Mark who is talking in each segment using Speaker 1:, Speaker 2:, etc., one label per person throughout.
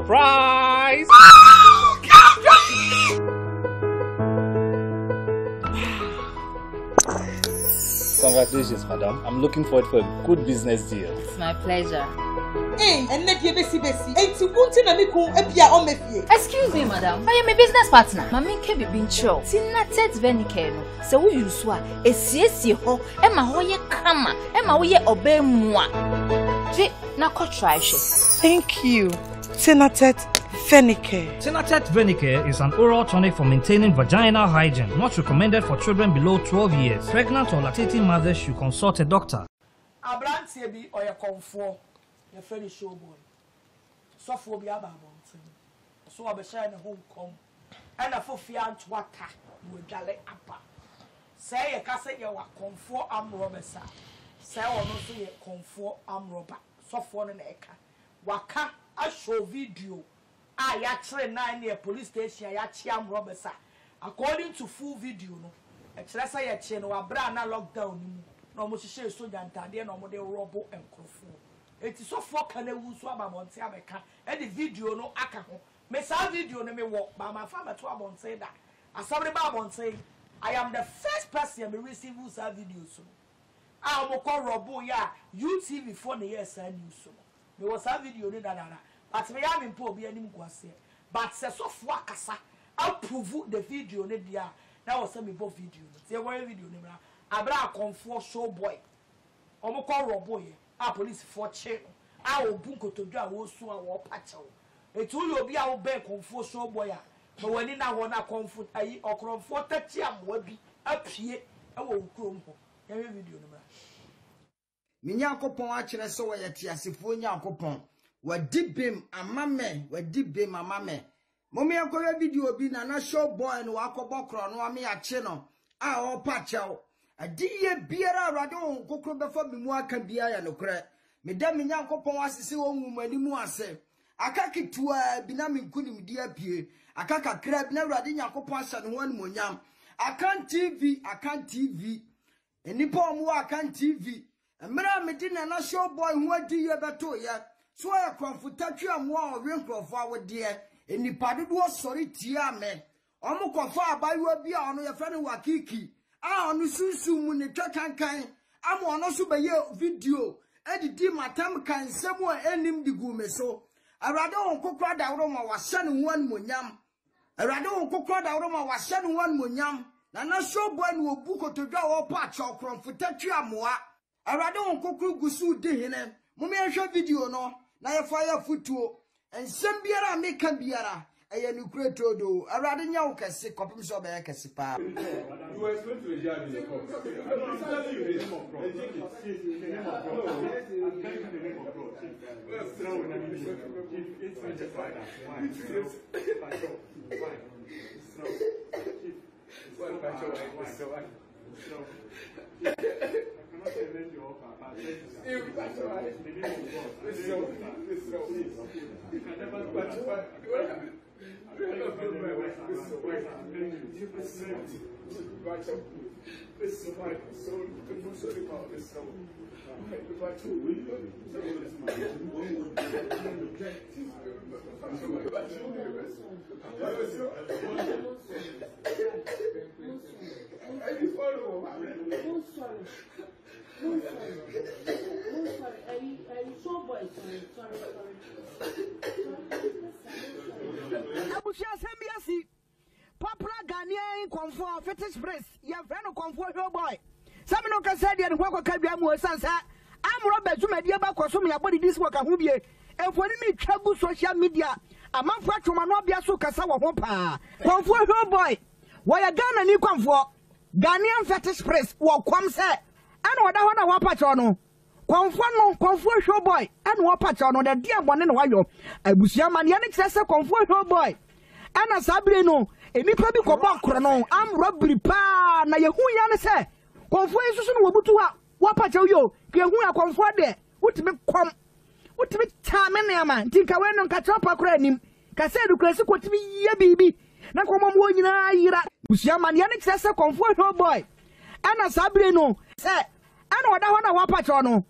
Speaker 1: Surprise! Congratulations, madam. I'm looking forward for a good business deal.
Speaker 2: It's my pleasure. Excuse me, madam. I am a business partner. Mami ke be bin show. Tina tet venike no. Se wo yusu a esiesie ho e ma ho ye kama, e ma wo ye obemua. Je na ko try she.
Speaker 3: Thank you. Tinatet Venicare.
Speaker 4: Tinatet Venicare is an oral tonic for maintaining vaginal hygiene, not recommended for children below 12 years. Pregnant or lactating mothers should consult a doctor.
Speaker 5: Abrantie bi oye konfo, ye feri show boy. Sofo bi aba bonten. So obehye ne home kom. Ana fofia ntwata, wo dwale apa. Say ye ka say ye wa konfo amrobesa. Say ono so ye konfo amroba. Sofo no na eka. Waka a show video. Ya tre 9 near police station ya chiam robesa. According to full video no. E kire say ye chi no wa bra na lockdown ni mu. No mo hihye so jantade no mo de robo enkrofo. Eti so for kan ewu so ababonte abeka. E the video no aka ho. Me sa video no me wo ba ma fa meto abonte da. Asomre ba abonte. I am the first person me receive usa video so. Mo ko robo ya UTV for the years and news so. Me was a video no da. But me am impo obi anim kwase. But se so fo akasa approve the video ne dia. Na was me bo video no. Say where video ne bra. Abra konfo show boy. Omo ko robo ye. A police for che. A obu nkotodwa a wo su a wo pache wo. Etu yo obi a wo be konfo show boy a. Ma wani na ho na konfo ayi okromfo tachi amwa bi apie e wo krom ho. Ye video ne bra.
Speaker 6: Minyakopon a kire so wo yete asefo nyakopon. Wadibim amame, wadibim amame. Momi akoya video bi na show boy no akobo kro no ame ache no. A o pachew. Adiye biara awrade on kokro befa bimu aka bia ya nokre. Me da Nyankopon asese wo nwumani mu ase. Aka kitua bi na menkunim dia pie. Aka kakra bi na awrade Nyankopon asa no ho animonyam. Akan TV. Enipa omu akan TV. Emra me di na show boy ho adiye beto ye. So I comfortatue a more ring of our dear, and the paddle sorry tia me. Omo confa by you be on your friend Wakiki. On the Susu Muni Takan kind. I'm on also by your video. Edit my time kind somewhere ending the gume so. I rather on Coca Daroma was sending one munyam. I rather on Coca Daroma was sending one munyam. Nana show boy will book to draw or patch or comfortatue a moa. I rather on Coca Gusu dehine. Mummy show video no. Na ye fire futuo ensem biara me ka biara eye nu kreto do arade nya wo kase kopim so be kase pa you explain to the judge in the court Popular Ghanaian comfort fetish press. You have no comfort your boy. Some no can say the work can be a more sense. I'm Robert to my dear back or some your body this work and who be. And for me, trouble social media. A man for to not be a so casawa hopa. Comfort your boy. Why a Ghana new comfort? Ghanaian fetish press. What comes say? And what I want to wap patrono. Comfort your boy. And what patrono the dear one in Wayo. I was your man Yannick says a comfort your boy. And as Sabrino. Emi pabi ko ba krono am robbery pa na yehu ya ne se konfo isusu no wobutu a wapa che yo ke hu ya konfo de wutimi ta me ne ama ntinka we no nka tropa kro anim ka se du krasi kotimi ye bibi na ko mo nyina yira busia man ya ne kse se konfo ho boy ana sabre no se ana oda ho na wapa che no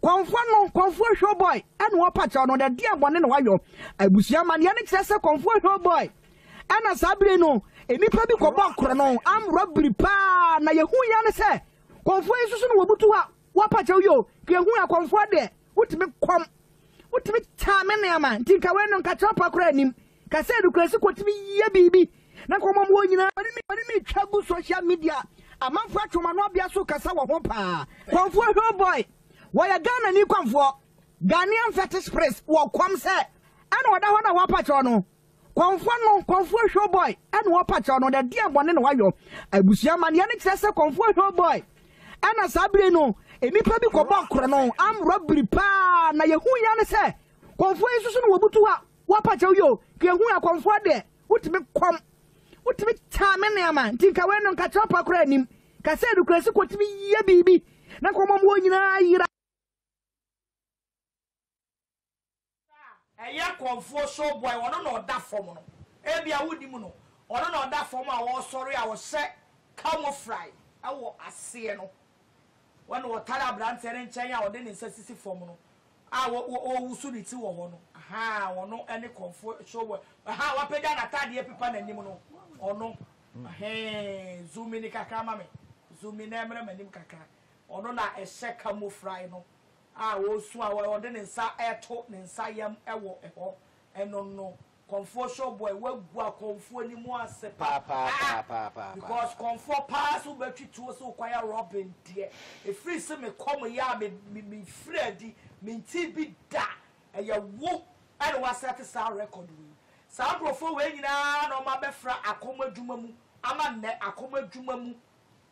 Speaker 7: Konfo show boy and what patch on the dear one in Wayo. I was young man, Yannick says a Konfo show boy. And a Sabrino, a nipabi kobok chrono, I'm robbery pa, na Yahu Yanase. Konfo is soon Wabutua, what patch yo, Kiahua Konfo there. What me come? What me time and man? Think I went on catch up a cranim. Casedu Cress, what me ye baby. Nakoma Woyina, me trouble social media. A man fracture man not be a so Casawa Hopa. Konfo show boy. Why a Ghana ni Konfo? Ghanaian Fetish Press, what comes say? And what I want to wap on. Konfo show boy, and what patch on the dear one in Wayo. I was young man, Yannick says a Konfo show boy. And a Sabrino, a nipabi kobok chrono, I'm robbery pa, na Yahu Yanase. Konfo is soon Wabutua, what patch yo, Kiahua Konfo there. What me come? What me time and man? Think I went on catch up a cranim. Casedu Cress, what me ye baby. Nakoma Woyina.
Speaker 5: Eya Konfo show boy wono no da form no e bia wudi mu no ono no da form a wo sorry a wo se camouflage awo ase no wono wo tara brand tere nchen a wo de ne sasisi form no a wo wusu ni ti wo ho no aha wono ene Konfo show boy aha wa peda na tade e pipa na nim no ono zoom ni kakra ma me zoom ni na emre manim kakra ono na e se camouflage no wo su a wo de ne nsa eto ne nsa yam ewo eho eno no Konfo show boy wagu a Konfo ni mu ase pa because Konfo pass wo betwi to so kwaya Robin de e free se me come ya me fredi me nti bi da e ya wo ene wa set sa record we sa brofo we nyina na o ma befra akoma dwuma mu ama ne akoma dwuma mu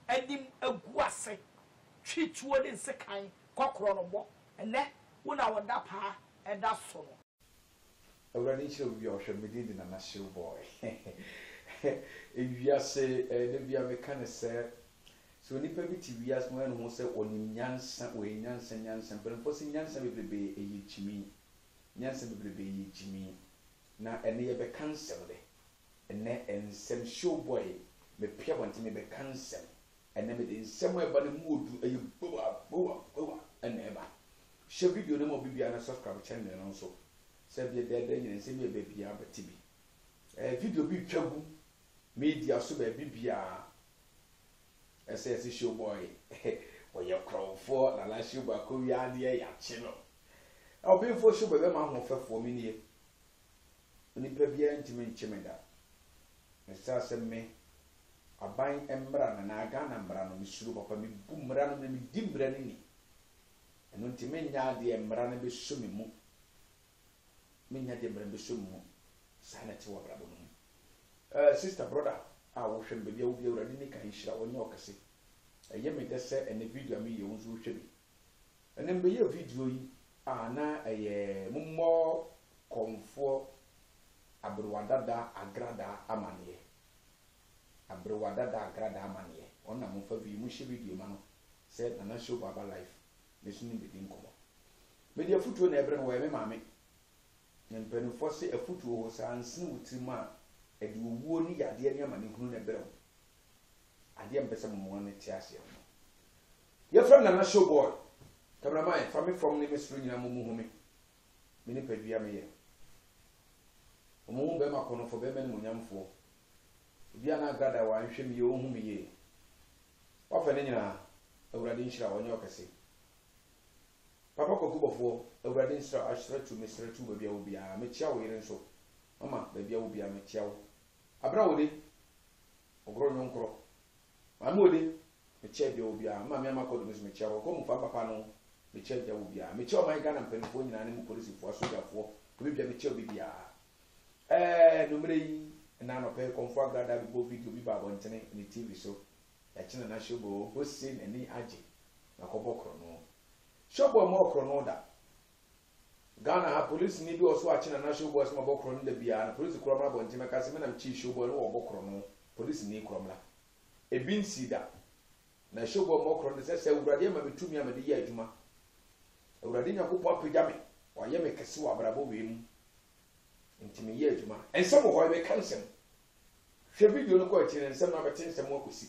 Speaker 5: anim agu ase twi tuo ne nsekan kokoro no bo ene wona woda pa eda so no
Speaker 8: already show you your medidi na show boy if you say ne bia me kan say so ni pa biti wias mo no say onim nyansa we nyansa but for say nyansa bebrebe eyi chimi nyansa bebrebe eyi chimi na ene ye be cancel de ene ensem show boy me pia wanti me be cancel ene me de ensem e ba ne modu eyi boa ene eba share video no mo bibia na subscribe channel no so se bi de nyine se bi be bia batibi video bi twagu media so ba bibia ese show boy oye Konfo na la show ba ko wi ade ya che no obi fo show ba ma ho fefo mi nie oni pa bia ntimi nchimeda esa se me aban embra na aga na mbra no misuru papa mi bu mbra no mi di mbra ni eno ntimi nya de mbra no be so mi mu menya de mbra be so mu sana ti wa brabo no sister brother a wo hwem be bia wo bia urade ni kan hira wonya okase eye me de se ene video mi ye wonzu hwemi ene mbe ye video yi na eye mummo Konfo abruwadada agrada amanie ona mo fa vi mu hye video ma no se na show baba life me sunu be din komo me dia futuo na ebre no we me maame ne mpenu fo se afutuo ho sa ansen wutima edi wuo ni yade ni amane hunu na ebre ade mbese mo ne ti ase no ye from na show boy cameraman from ne mesru nyina mo mu hu me ni padua me ye omo be makono fo be me no nyamfo bia na agrada wa nhwe me ye ohun me ye wa fa ne nyina awurade nhyira wonye okase papa kokubofo awurade nhyira ahyira tu mesra tu ba bia wo bia me chia wo yire nso mama ba bia wo bia me chia wo abra wo de ogro nyonkro mama wo de me chia bia wo bia mama me amakodo me chia wo ko mu fa papa no me chia bia wo bia me chia o man Ghana mpanifo nyina ne mu polisi fo asogafo obi bia me chia obi bia numere yi na no pe Konfo agrada bi bo video bi ba bontene ni TV so ya china na shobo ho se na ni age na kobokro no shobo mo kro no da Ghana ha police ni bi oso a china na shobo so mabokro no da bia na police kro mra bontene ka se me na chi shobo no obokro no police ni kro mra e bin sida na shobo mo kro no se urade ma betumi amade ya adwuma urade nyakopo apagya me wa ye me kese wa brabo we mu intimi ye adwuma ensem wo ho be kansem hwe video no ko akire ensem na bete ensem akosi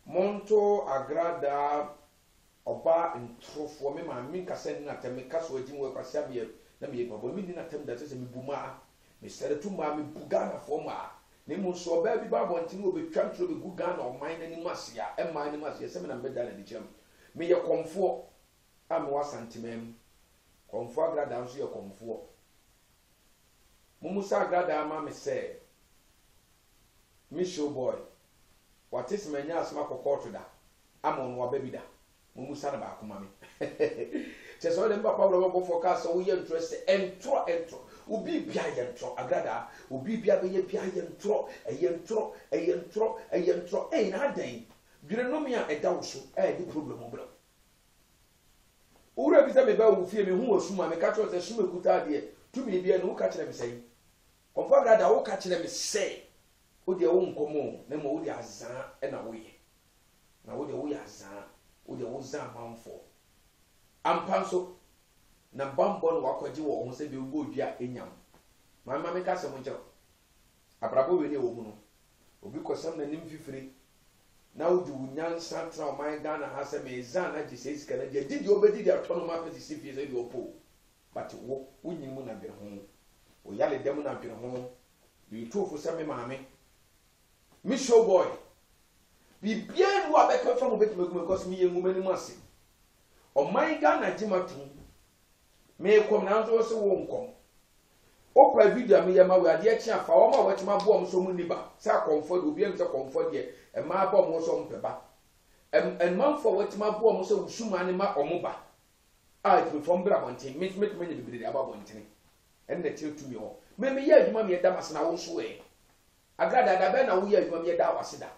Speaker 8: monto agrada oba ntrofo me ma me nkasa ni na tem kaso agim we kwase abe na me babo me ni na tem da se me buma me sere tu ma me buga na fo ma ne mu so oba bi babo ntini obetwa ntro be guga na oman na ni mase a e man ni mase se me na mbeda na di chem me ye komfo a me wa santimem komfo agrada nso ye komfo Mumusa agrada ama me se me show boy what is menya asma kokko to da amon wa baby da mumusa na ba akoma me se so dem papa bro go focus so we interest entro obi bia ye ntro agrada obi bia be ye bia ye ntro na dan dwere no me a eda wo so di problem bro ura bi se me ba wo fie me hu osuma me ka tro se suma kuta de tumi bia no ka kire me sei komfo agrada wo ka kire me sei wo de wo nkomo na mo wo de azan na wo ye na wo de wo ya azan wo de wo zan manfo ampanso na bambo no wakwaji wo ho se be wo dua enyam mama me ka se mo nche abrabo we ne wo mu no obi kosam na nim fifiri na wo du nyansa tra o man Ghana ha se me zan na ji se sika na je didi obedi dia tono ma pesi si fie se di opo but wo wunyimu na be ho o yale dem na be ho bi tofo se me maame me show boy bi bien wo abeka from obetime because me yengu mani mase o man Ghana jimatu me kom na nso se wo nkom o pa video me yema we ade chi afa wo ma wetima bo om so mu niba sa comfort obi em se comfort de e ma ba mo so mpeba en man for wetima bo om so usuma ne ma omoba a it from bra bontin me me bibiri aba bontin en na tie mi ho me ye adwuma me da masna wo so e agrada da be na wo ye adwuma me da waseda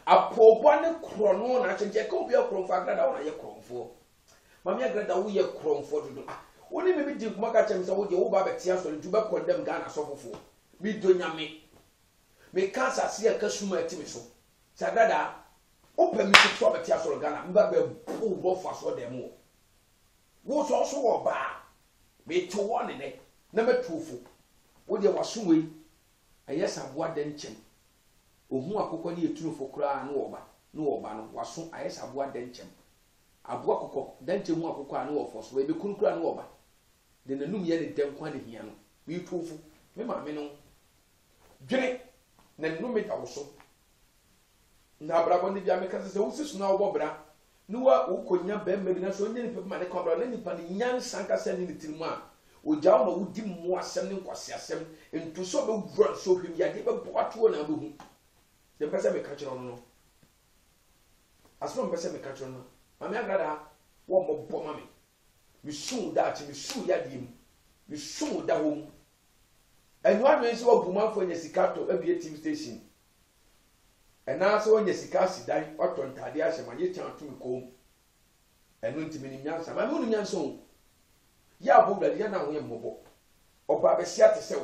Speaker 8: apobo ne krono na chenche ka obi akronfo agrada wo na ye kronfo mami agrada wo ye kronfo dodo woni me di kuma ka chem se wo de wo ba betia so ntu be condemn Ghana so fofo mi do nyame me kansa se ya kasuma atimi so sagrada opa mi so betia so Ghana mba be bo fa so dem wo so wo ba me to won ne na metufo wo de waso wei ayesa boa den chem ohun akokọ ni eturufo kura na wo ba no waso ayesa boa den chem abo akokọ den chem hu akokọ na wo foso we be kurukura na wo ba de nanum ye ne dem kwa de hia no we tufu me ma me no dwene na nanum me tawoso na brabo ni bia me ka se wo sisu na wo bra no wa ukonya be mbi na so nyeni pe ma ne kobra na nipa ni nyansa nkasa ni tirimu a ojaw ma wudi mu asem ne nkwase asem ntu so be wura so hwim ya de be boato na be hu de pese me ka kiro no aso me pese me ka kiro no ma me agrada wo mo bo ma me mi su da chi mi su ya di mu mi su da ho mu enwa no nsi wo bumanfo nya sikato abie TV station ena so nya sika sidan oto ntade ahye ma ye chan to mi kom enu ntimi ni nyansa ma me unu nyansa o ya bo bla ya na wo ye mbobo oba be sia te se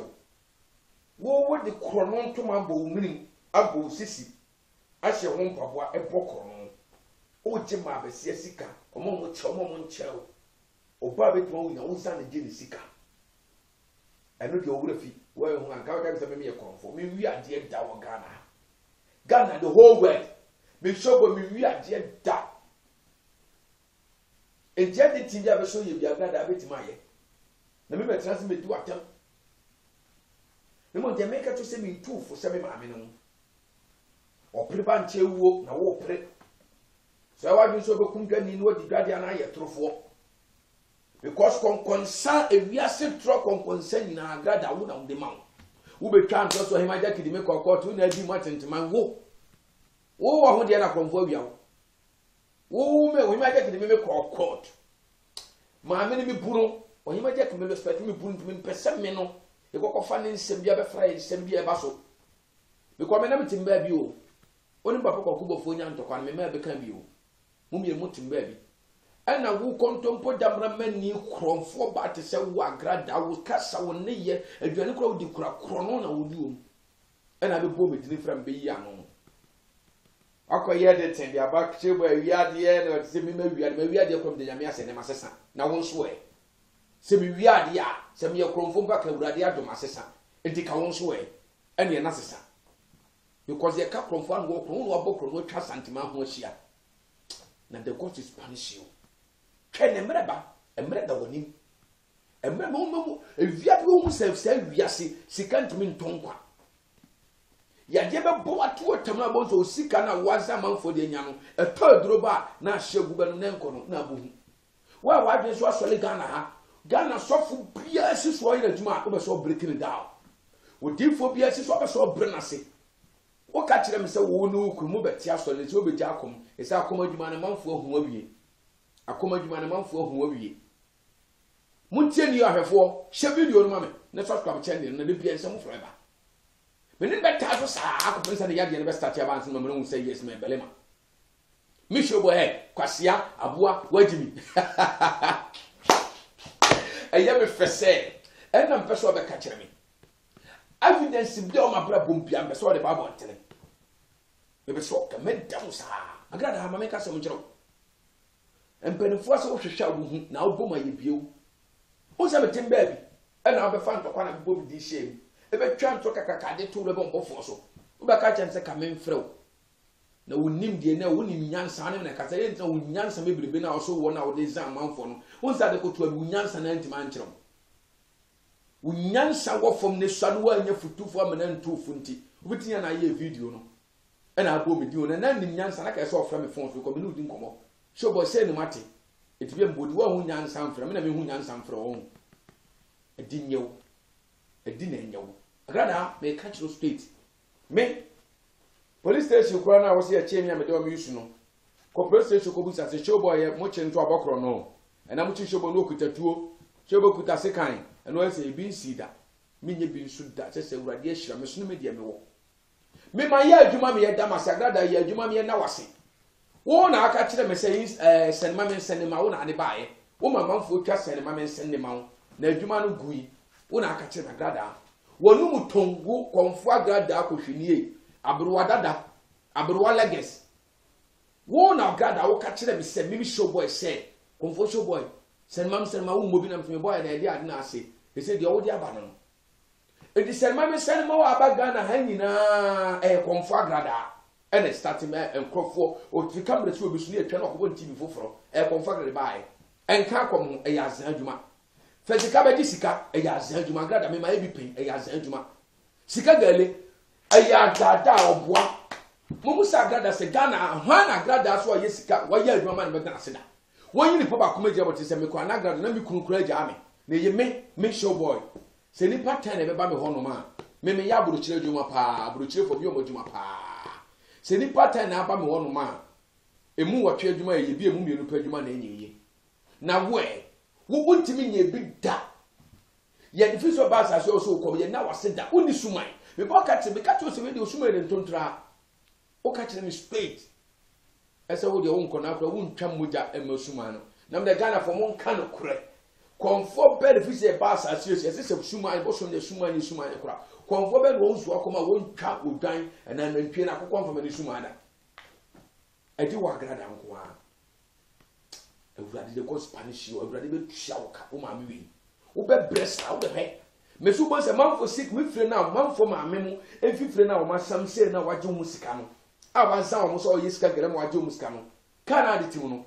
Speaker 8: wo de krono ntoma bo umini abo sisi ahye ho mpaboa ebo krono o je ma be sia sika omo mo nche o oba be to wo nya wo san je ni sika enu de owura fi wo ye ho an ka ka se me ye konfo me wi ade da wo Ghana the whole world me show go me wi ade da ejedi ti bia be so ye bia Ghana abetima ye na me betra se me du atem me mo je make to se me tufo se me maame no o pre ba nche wuo na wo pre so wa dun so be kum dwani no di dwade ana ye trofo because konkonsa ewiase tro konkonsa nyina agrada wo na wo de ma wo betwa nto so hema jakidi me kokot na di matenteman wo ho de na konfo awia wo me hema jakidi me kokot ma me ni mi buru o hema jakidi me respect me buru ntumi pese me no e kokofa ne nsem bia be fra nsem bia ba so because me na me timba bi o oni papa kokubo fo nya ntokwa me ma be kan bi o mu mi mu timba bi ana wo kontompo damra mani kromfo ba te se wo agrada wo kasa wo ne ye aduane kura wo di kura krono na wo di wo ana be bo medini fram be yi ano akoye de ten dia ba chebo awiade ye na se mi ma wiade kom de nyame ase ne masesa na wo nso e se mi wiade a se mi kromfo ba ka urade adom asesa enti ka wo nso e ene na sesa because ye ka kromfo an wo krono wo bo krono twa santima ho ahia na the God is punish you twen emreba emreda wonim emre mo evia bi wo se wiase sika ntumi ntonkwa ya de be bo ato otam na bo so sika na waza manfo de nya no eto droba na ahyagu be no na nkono na abohu wa de so asole Ghana sofu bia siso ira djuma wo be so breaking down wo difo bia siso be so brenase wo ka kire me se wo no ku mu beti asole ti obeji akom esa akoma djuma na manfo ahu awie akoma djuma na manfo ahu awie muntie ni ahwefo hye video no mame na subscribe channel na de bia nsem forever menin beta so sa akoma nsa de yade ne be start ya banse mame no say yes me belema misho bo kwasia aboa wajimi eye me fese na mpeso be ka kire me evidence bi o mabra bompia mpeso de babo ntene me be so ka medam sa agrada ha mame ka se mo kire empenifo so hwehwa wo hu na wo boma ye bieu wo se betim baabi na wo be fa ntokwa na bo bi di shem e be twa nto kakaka de to le bon bofo so wo be ka kire se ka me mfrew na wonim de na wonim nyansa na ka se nta wonyansa mebrebe na so wo na wo de zan manfo no wonsa de ko to abi wonyansa na ntima nkyerem wonyansa wo fom ne sua no wa anya futufo amana ntofu nti obitinya na ye video no na abo me di no na nim nyansa na ka se ofra me phone so ko me no di nkomo so bo se ne mate etibia mbodi wa hu nyansa mfra me na me hu nyansa mfra wo edi nyew edi na nyew agrada me catch no straight me police station kura na wose ya chemi ya medewa miyusu no ko police station ko busa se showboy ye mo chinto abokro no ena mo chi showboy no kutatuo showboy kuta sekan eno ese ebi nsida menye bi nsu da se urade ahira me sunu me de me wo me ma ya adwuma me ye da masagrada ya adwuma me ye na wase wo na aka kire me se senema me senema wo na ade baaye wo mamamfo twa senema me senema wo na adwuma no gui wo na aka kire agrada wonu mutongu konfo agrada akohwenie abruwa dada abruwa leges wo na agrada wo ka kire me se mimi showboy se konfo showboy senema wo mobi na mfime boy na ede ade na ase ese de wo de aba no edi senema wo abaga na ha nyina konfo agrada ene starting me enkrofo o ti camera ti obi sunu etwa na okwo TV foforo konfo agrada bae enka akom azan adwuma fezika be di sika azan adwuma agrada me ma ebi pen azan adwuma sika gale agada obua musa agrada se Ghana ha na agrada so ye sika wa ye adwuma man be Ghana se da won yi papa kuma je boti se me kwa na agrada na mi kunkura ja me na ye me showboy se ni pattern e be ba me ho no ma me ya buru kire adwuma pa buru kire fo bi o mo adwuma pa se ni pattern na ba me ho no ma emu watwe adwuma ye bi emu mienu pa adwuma na enyiye na wo ntimi nye bi da ye difiso ba sa so ko ye na wase da oni suman me ba ka te me ka to se we de suman de ntontra o ka kire me straight ese wo de wo nkona akra wo ntwa moja emasuman no na me Ghana for mon kan kure konfo be difiso ba sa se se suman bo so ne suman kura konfo be wo nsu akoma wo ntwa odwan na nantwie na akokon fama ne suman da edi wa agrada nko a Everybody they go Spanish you. Everybody be shauka. O ma mi wi. O be bresa. O be he. Me su bon se man for sick. We free now. Man for ma memu. Every free now. Ma sam say na waje musika no. A wan sa o so yesika gere ma waje musika no. Kana adi ti no.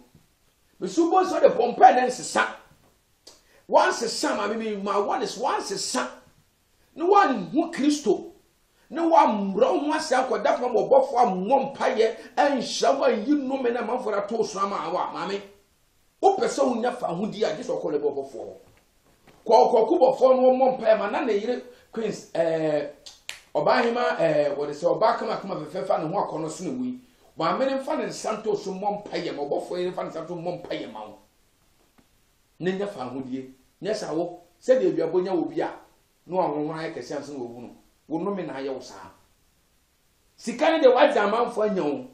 Speaker 8: Me su bon so de pompe na nsesa. Once sa ma mi ma one is once sa. No one who Kristo. No one wrong was akoda from obofo ammo mpaye en shawa yi no me na man for ato so ama awa mame. O pese unya fa hudi a jeso ko le bobofo ko kubofo no mo mpa ma na yire queens obahima what is obakama kuma fefefa ne ho akono so ne wi ma mene fa ne santo so mo mpa ye ma obofo ye fa ne santo mo mpa ye ma wo ne nya fa hudi nya sa wo se de bia bonya wo bia no anwonwa ya kese anso wo wu no wo no me na aye wo sa sikane de wadza manfo anya wo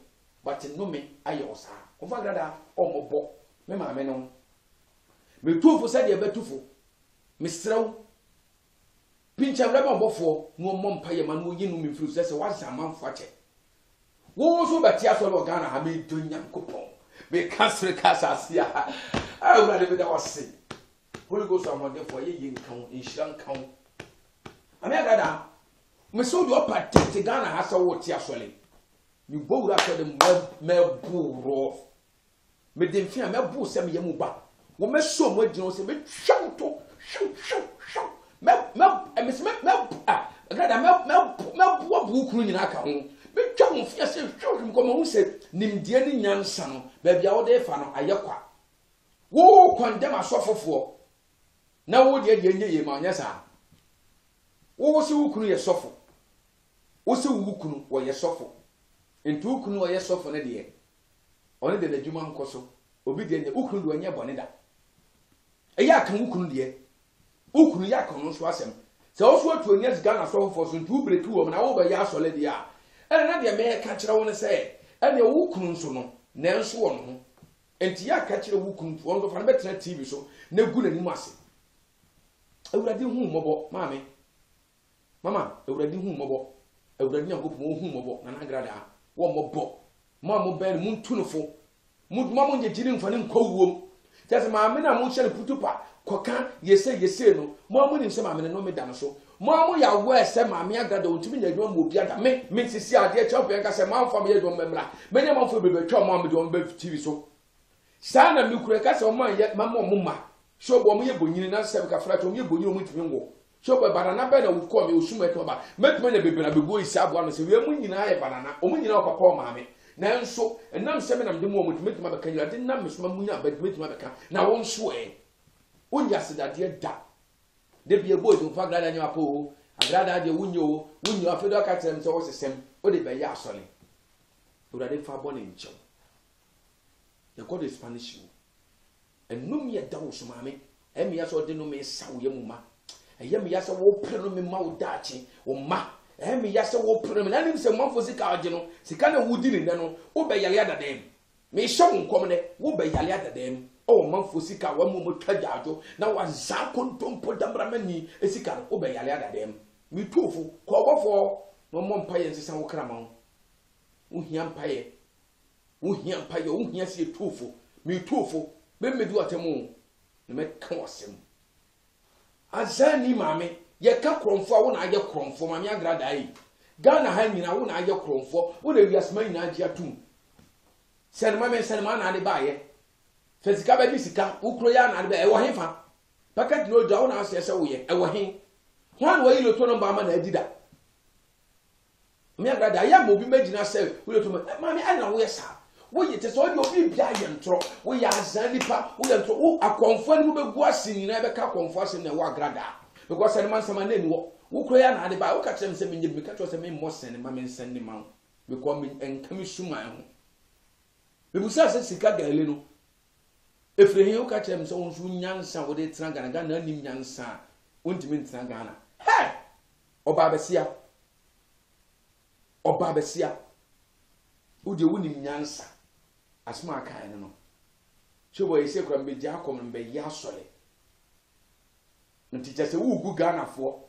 Speaker 8: but no me aye wo sa ko fa grada o mo bo me ma me no me tufo se de betufo me srew pincha reba bofo no mompa ye ma no yi no me fru se wa zamanfo ache wo so betia so lo Ghana ha me donya kopon me kasre kasasia a ura de da wase Holy Ghost amode fo ye yin kan inhran kan ame agada me so do protect Ghana ha so wo tia sole me bo ura ko de me buro me dem fi a me bu se me yemu ba wo me so mo agina se me twanto shoo me agrada me bu kunu nyina aka ho me twa mo fi ase shoo ko mo hu se nimdie ni nyansa no ba bia wo de fa no ayekwa wo kwandem asofofo na wo de nye ye ma nya sa wo se wo kunu ye sofo wo se wo kunu wo ye sofo ntu kunu wo ye sofo ne de one de adwuma nkoso obi de nye ukunu de onye bone da eya kan ukunu de ukunu ya kan no so asem se wo so atu onye ziga na sofo so ntu breki wo na wo ba ya asole de a na de me ka kire wo ne se ene ukunu nso no na nso wo no enti ya ka kire ukunu wo ndo fa na betena TV so na gu na nim ase awurade hu mobo mama awurade hu mobo awurade nyankopon hu mobo na nagrada wo mobo mo ben mun tunufo mo nje jiri mfani nkowuom tese maame na mo hye putupa koka yese no mo nim se maame no me da no so mo ya wo ese maame agada ontumi nya dwom mo bia da me sisi ade che open ka se mo amfa me dwom memra me nya mo fo bebetwa mo am dwom be TV so sa na mi kure ka se mo ye mama mo ma so bo mo ye bonyini na se ka fra to mo ye bonyini mo tumi ngo so bo banana be na wo ko me osuma to ba metuma na bebe na bebo isi abo no se we mu nyina ye banana o mu nyina o papa o maame na nso enam seme nam de mo mutumetuma beka nyira de nam mesoma munya mutumetuma beka na won so onya sedade da de bia bo to fa grada nya po agrada de wunyo afedo aka tem se wo sesem o de be ya asole urade fa bone ncho the god is Spanish enum ye da wo so maame emi ya so de no me sawo ye muma eyem ya so wo pre no me ma wo daachi wo ma emi ya se wo problem na nim se manfo sika age no sika na wudi ni ne no wo be yale adadem me hye nkom ne wo be yale adadem o manfo sika wa mu twaja ajo na wa za kontompo damra mani esika wo be yale adadem mi tofu ko obofo no mo mpaye nsesa wo krama wo hia mpaye wo hia se tofu mi tofu be medu atemu ne me kan wasem azani mame ye ka kromfo wo na aye kromfo mame agrada yi Ghana ha nyina wo na aye kromfo wo na wiasma nyina agi atum senema na ade baaye fesika ba di sika ukro ya na ade ba e wo hefa packet no ja wo na ase wo ye e wo hen hwan wo yi loto no ba ma na adida me agrada ya mo bi magina se wo loto mame ana wo ye sa wo ye te so odi obi bia ye ntro wo ya azan nipa wo ye ntro wo akonfo ni mo begu ase nyina be ka akonfo ase na wo agrada because any man sama na niwo wo kro ya na ade ba wo ka kyerem se me nyi ka kyerem se me mo sen ma me nsen ni ma because me enkami suma ho me busa se sika gale no efrehin wo ka kyerem se won su nyansa wo de tran Ghana na nim nyansa wontimi ntran Ghana he oba besia wo de wonim nyansa asma aka no chobo yese kura mbeji akom mbe ya sole nti chese wo gu Ghana fo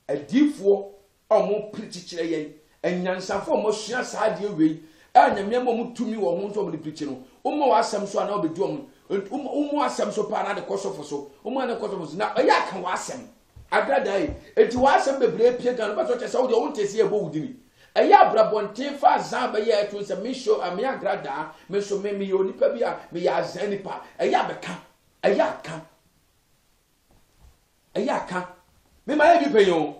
Speaker 8: adifo omo prichikire yen enyansafo mo sua saade wei anyamia mo tumi wo ho so mo prichi no ummo wasam so na obedu ummo wasam so pa na de kosofo so ummo na kosofo so na ya kan wasam agradai enti wasam bebre pie Ghana ba so chese wo de won tesi e bo wudini eya brabonte fa zan ba ye to se me show am ya grada me so me yo nipa bia me ya zan nipa eya beka eya kan me ma ye bi pen yo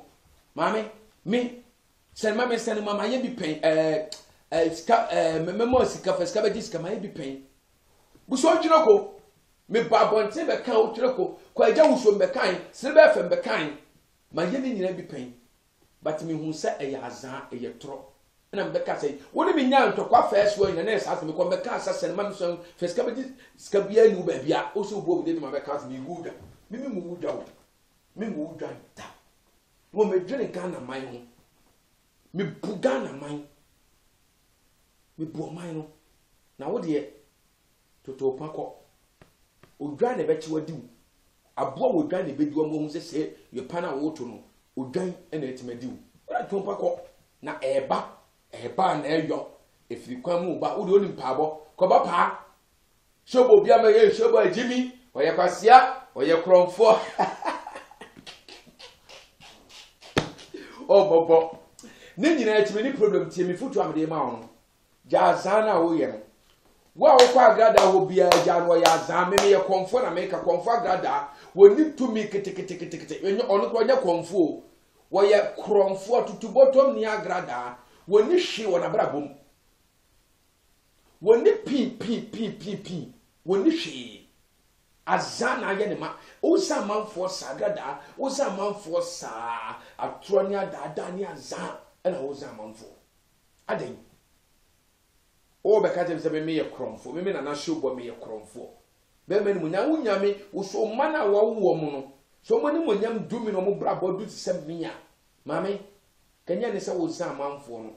Speaker 8: mame me sen mama sen mama ye bi pen ska me mo sika fa ska ba diska ma ye bi pen bu so twire ko me babonte be kan o twire ko aja wo so be kan se be fa be kan ma ye ni nyina bi pen but me hu se eya azan eye tro na mbeka say woni me nya ntokwa first one na esa me ko mbeka asase na me so first kabedi skabia ni ba bia o so bo bi de ma beka me guda me mu guda o me mu guda ta wo me dwene Ghana man ho me bu Ghana man me bu man no na wo de toto pako odwa na be chi wadi abo wo dwa na be di wo mo hu se ye pana wo to no odwan ena etimadi wo ora twompa ko na eba na eyo efiri kwan mu ba wo de oni mpaabo ko ba pa shobo bia ma ye shobo ajimi oye kwasia oye kromfo o bobo ne nyina etimi ni problem tie mi futu amde ma ono ja zana wo ye no Wa wo kwa agrada wo bia agya no ya azan me ye konfo na make konfo agrada woni tumi kete ono ko nya konfo wo ye kronfo tutubotom ni agrada woni hwe wona brabom woni pi woni hwe azan aye ne ma o sa manfo sagrada o sa manfo sa atroni adada ni azan na o sa manfo aden o be ka se me ye kromfo me na na shobo me ye kromfo be me mu nya wunyame wo so mana wa wo mu no so mo ni mo nyam dumi no mo brabo du se me ya mame kanya ne se wo sa manfo no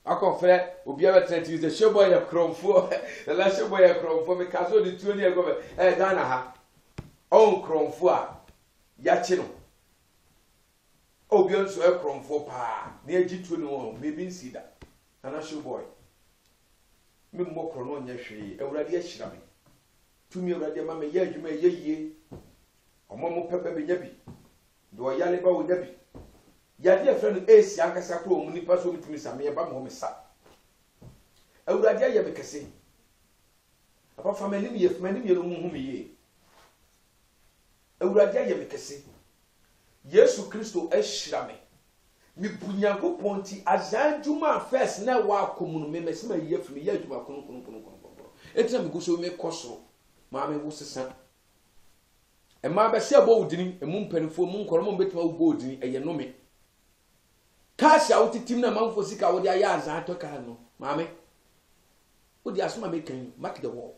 Speaker 8: akofre obi aba trenti ze shobo ye kromfo la shobo ye kromfo me ka so de tuo ni e go Ghana ha on kromfo a ya chi no obi onso e kromfo pa na ejitu no maybe nsida ana show boy me mmokro no nya hwe awurade ahira me tumi awurade ma me ye adwuma ye yie omo pepe be nya bi do yale ba wo nya bi ya de friend esi ankasa kro mu nipa so mutumi same ba mo me sa awurade aye be kese apa family me ye no mu hu me ye awurade aye be kese Yesu Kristo ahira me mi bunyango ponti azanjuma first na wa komunu me mesema yefu me yaduma kono etina mi guso me kosoro ma me wo sesa e ma be se abo udini e mu mpanifo mu nkoro mo betima wo udini e ye no me kashi awutitim na manfo sika wo dia ya azan to ka no ma me wo dia asoma me kan mark the wall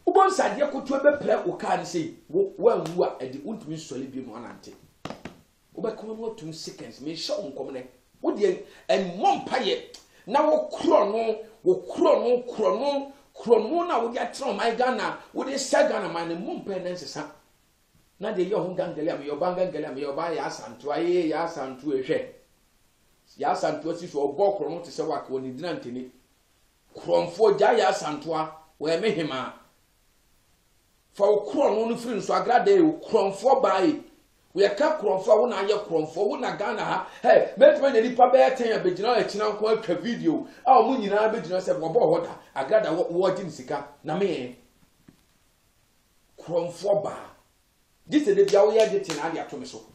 Speaker 8: ubon sade koto be pre o ka ni sei wo anwu a e di untumi sole bi mu anante obekoma no 2 seconds me show nkom ne wo de en mompaye na wo kro no na wo de atro my Ghana wo de Ghana man mompaye na nsesa na de yo ho gangale am yo bangangale am yo ba ya asanto aye ya asanto ehwe ya asanto si so obokro no te se waka woni dina nteni kromfo ja ya asanto a wo emehema fa wo kro no firi nso agrada e kromfo bae we ka kromfo wo na ye kromfo wo na Ghana ha hey metwe ne lipa be ten abegina e kina nko atwa video a mo nyina abegina se bo hoda agrada wo di nsika na me kromfo ba this is the bia wo ye de na dia to me so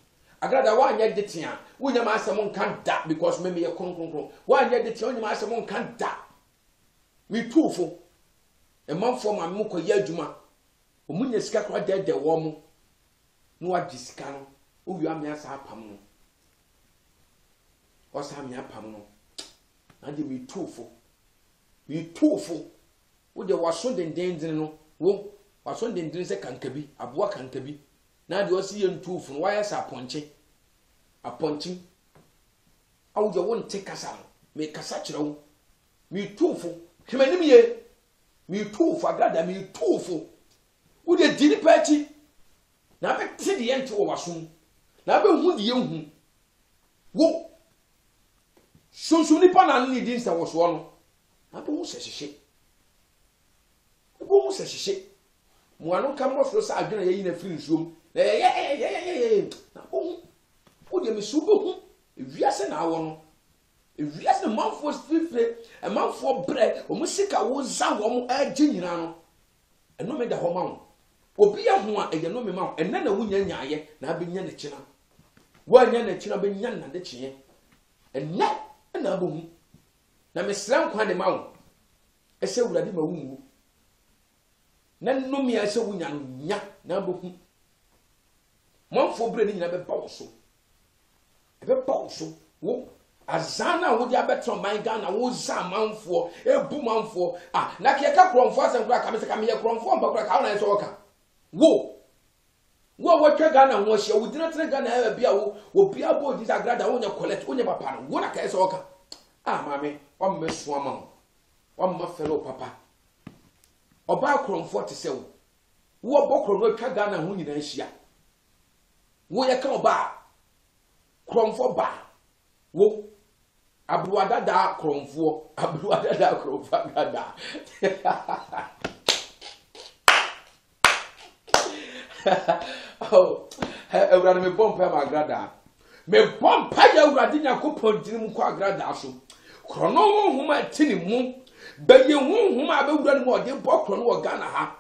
Speaker 8: agrada wa anya de ten a wo nyama asem nkan da because me ye kronkron wa anya de ten wo nyama asem nkan da me tuofo e manfo ma me ko ye adwuma omunya sika kwa de wo mo no adisika no owi amia sa apam no o sa amia apam no na de me tuofo wo de waso dendendin no wo waso dendendin se kankabi aboa kankabi na de o si ye ntuofo no wa ya sa aponchi awu de won te kasa no me kasa kire wo me tuofo hwemanim ye me tuofo agrada me tuofo wo de dini pachi na be ti de ente wo waso na be hu de yehu wo sunsun nipa na ni di nsa wo so no na be hu sehye mo anu kam mo so sa adwena yeyi na firi nsuom na na wo de me su be hu ewiase na awo no ewiase na manfo fifre e manfo bre o musika wo za wo mo agi nyina no eno me da ho ma wo obi ya ho a eye no me ma wo enne na wunya nyaaye na abenya na kina wo anya na kina be nya na de kye enne na abomu na me sran kwa de ma wo ese wurade ma wu na nnome ya ese wunya no nya na abomu manfo bre ni nyina be ba wo so wo azana wo dia betro man Ghana wo za manfo ebu manfo na ke ka kromfo asenkura ka me se ka me ye kromfo mpa kura ka na so woka wo twa Ghana ho hye wo dina tere Ghana e bia wo bia bo di agrada wo nya collect wo nya papa no wo na ka so woka mame o meso ama o ma fellow papa oba kromfo te se wo bokro no twa Ghana ho nyina hia wo ye ka oba kromfo ba wo abruadada kromfo agrada oh ewrade me bompa ma agrada me bompa ya ewrade nyakopon dinim ko agrada so krono honhoma tini mu beye honhoma abewura no ode bɔ krono wɔ Ghana ha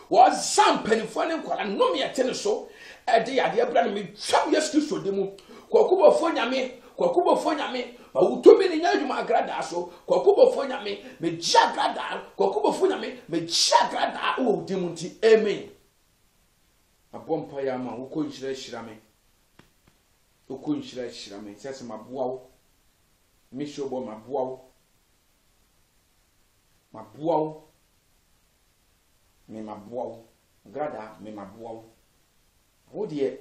Speaker 8: wo zampanifo ne nkwala nom ye tene so ede yade abra no me twam Yesu Kristo de mu kokubofo nyame ba utomi ni nyadwuma agrada so kokubofo nyame me gya agrada kokubofo nyame me gya agrada wo de mu nti amen abompa ya ma wo ko nhyira hyirame Oko nhyira hyirame sese maboa wo mishobo maboa wo me maboa wo grada me maboa wo de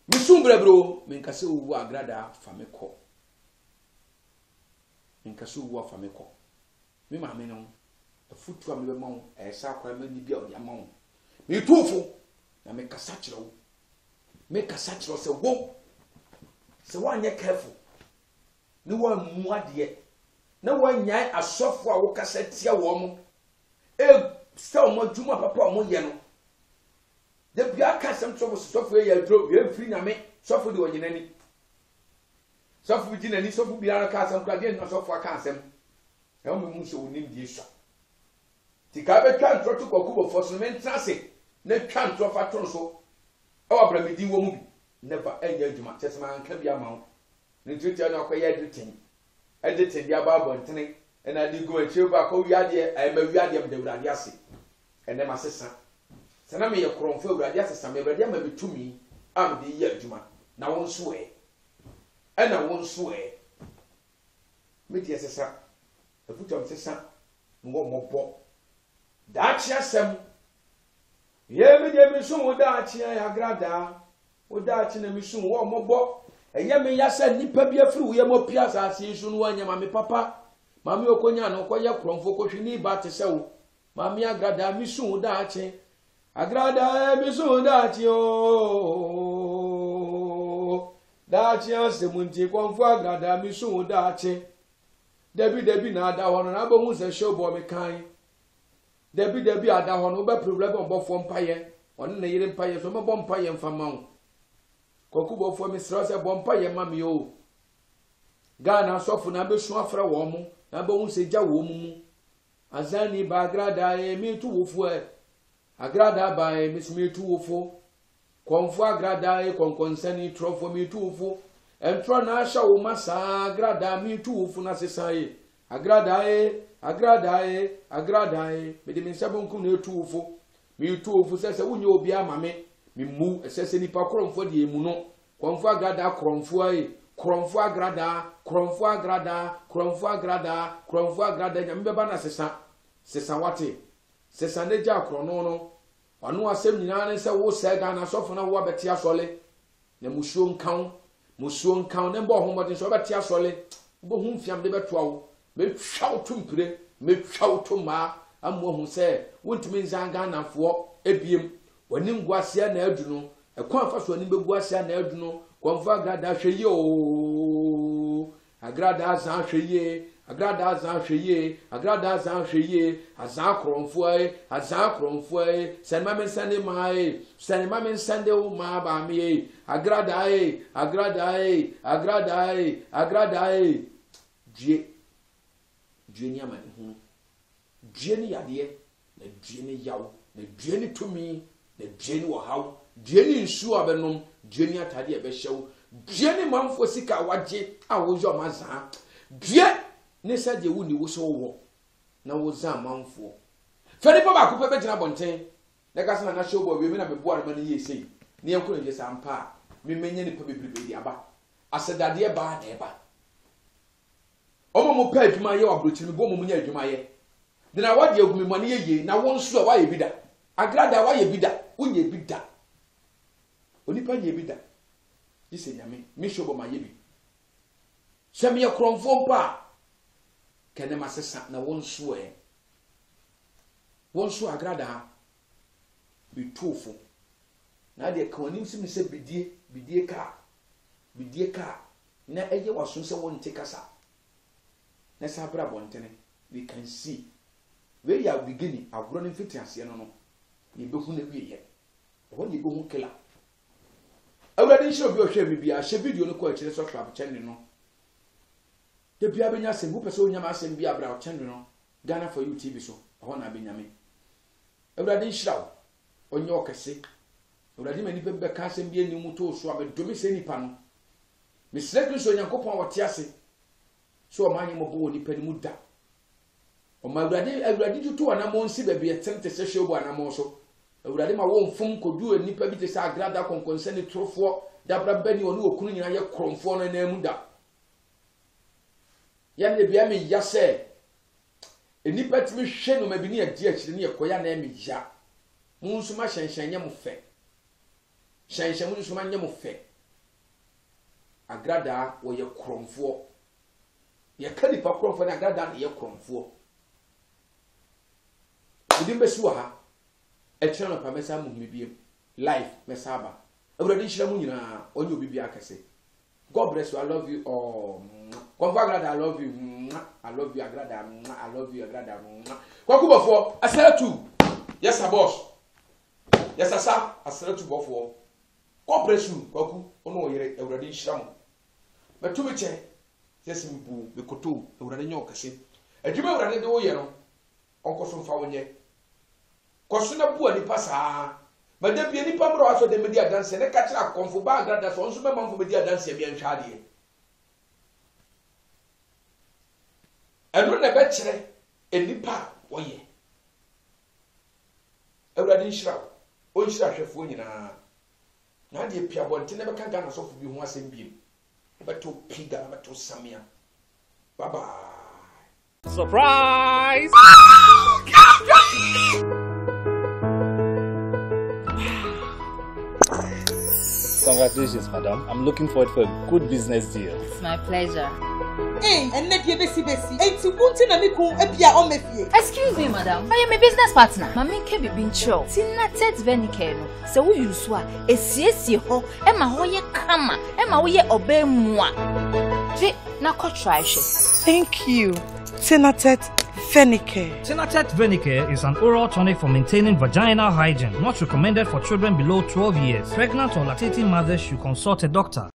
Speaker 8: misumbre bro me nkase wo agrada fameko nkase wo fameko me ma me no afutu a me be ma wo esa kwa ma ni bia o ya ma wo me tufo na me kasa kire wo make a such loss a wo. So one year careful. No one more dear. No one yet a software worker said, Tia woman. So much Juma Papa more yellow. The Biaka some trouble software you drove, you free na me, software doing any. Software within any software be our cast and guardian or software cancer. Help me, Musso will need this. The carpet can't try to go for some men transit. No can't drop a tonso. Our Bramidi woman never ended my testament can be a mount. The Twitter no quiet editing the above and I did go and chill back. Oh, yeah, I am a yadium de Radiasi. And then my sister. Sanami a cronfil Radiasi, some may be to me. I'm the year Juma. Now won't swear. And I won't swear. Meet your sister. The foot of sister. More pop. That's your son. Ye me de misun wodachi agrada wodachi na misun wo mobo eye me yasa nipa bi afiri wo ye mo piasa asinsu no wanyama me papa mami okonya no koye kromfo kohwini ba te se wo mami agrada misun wodachi agrada misun wodachi o dachi asemunti kromfo agrada misun wodachi debi na ada wono na bo hu se show bo me kan Debi ada hono be problem on bofo mpaye on na yire mpaye so me bo mpaye mfama wo koku bofo me sra se bo mpaye mame o Ghana sofu na be su afra wo mu na be hu se gya wo mu azani ba agrada e mi tu wofu e agrada ba e mi tu wofu konfu agrada e konkonsani trofo mi tu wofu entro na sha wo masa agrada mi tu wofu na sesae agrada me de mensabu nku na etuufo me etuufo sese wunye obi ama me mu sese nipa kromfo de emu no kromfo agrada kromfo agrada nyame beba na sesa wate sesa ne ja krono no ono asem nyina ne se wo sega na sofo na wo beti asole na musuo nkan ne mbo homodin so beti asole bo hu mfiam de beto awo me twaw tumpire me twaw to ma ammo hu se wontumi nzanga nafo ebiem wani ngwase na aduno ekwan fa so ani beguase na aduno kwamfa agrada hweye o agrada za hweye azan kromfo sanma men sande o ma ba mi agrada Due amani hu due ni yade na due ni yawo na due ni tumi na due ni wahaw due ni nsu abenom due ni atade e be hyew due ni manfo sika waje a wozo mazan due ni sade wu ni wo so wo na wo zan manfo fere ba ko pe be gina bonten na ka sana na show boy we me na be boa ma ni yesei ni enko nje sampa me menye ni pa bebrebe di aba asedade ba da eba omo mo pa adwuma ye wabrochi me bo mo nya adwuma ye de na wade agumi mo ne ye na won so a wa ye bida agrada wa ye bida unye bida onipa nye bida ise nyame me shobo ma ye bi seme ye kromfo mpa kene masesa na won so agrada bi tofo na de ka onim simi se bidie ka na eye waso se won tekasa na sabra bontene we can see where you are beginning agro fiti ase no ye behu na wiye ho ye behu kila awurade nshiro bi ohwe mi bia hye video no ko akire so club channel no The Piabina said, who person Yamas and be about channel, Ghana for you TV so, Hona Benjamin. Everybody shout on your cassette. Already many people can't be any motor, so I'm a domis any pan. Miss Leglus on your copa or tiasi. So am I more depend muda. On my ready, I ready to two and I'm on see baby attempt to show one am also. Already my own phone could do a nipper bit as I glad that can concern it through for that Benny or no cooling in your crom phone and muda. Yan the Biami Yase. A nipper to me shen may be near dear near Koya name ya. Munsuma shan yamu fe. Shan Munsuma yamu fe. Agrada or your crom for. Ye can't pop for an agrada your crom for. Within Besua, a channel of Pamesa Mubi, life, Mesaba. Already Shamunina, or you be Akase. God bless you, I love you. Oh, Convagrada, I love you. I love you, Agrada. I love you, Agrada. Kwakuba for, I said two. Yes, a boss. Yes, I saw, I said two for. God bless you, Kwaku, oh no, already Shamu. But to be check, yes, we could do, already know Cassin. And you remember the Oyero, Uncle from Fawnye. Cosuna poor ni passa. But there be any pamper also the media dance and a catch up come for bag that's also my mom for media dance and Charlie. And when a bachelor, a nipa, oye. Already shrub, old shrub of Winina. Nadia Piabon, never can gun us off you once in beam. But to Piga, but to Samia. Bye bye.
Speaker 1: Surprise! Congratulations, madam. I'm looking forward for a good business deal.
Speaker 2: It's my pleasure.
Speaker 3: Hey, and let you besi. Ain't you wanting a miku epia on me fie?
Speaker 2: Excuse me, madam. I am a business partner. Mami kebi bincho. Tina tet venikeno. Se wo yuswa esiesi ho e ma ho ye kama e ma wo ye obe mua. Je na ko try she.
Speaker 3: Thank you, Tinatet Fenicare.
Speaker 4: Tinatet Fenicare is an oral tonic for maintaining vaginal hygiene. Not recommended for children below 12 years. Pregnant or lactating mothers should consult a doctor.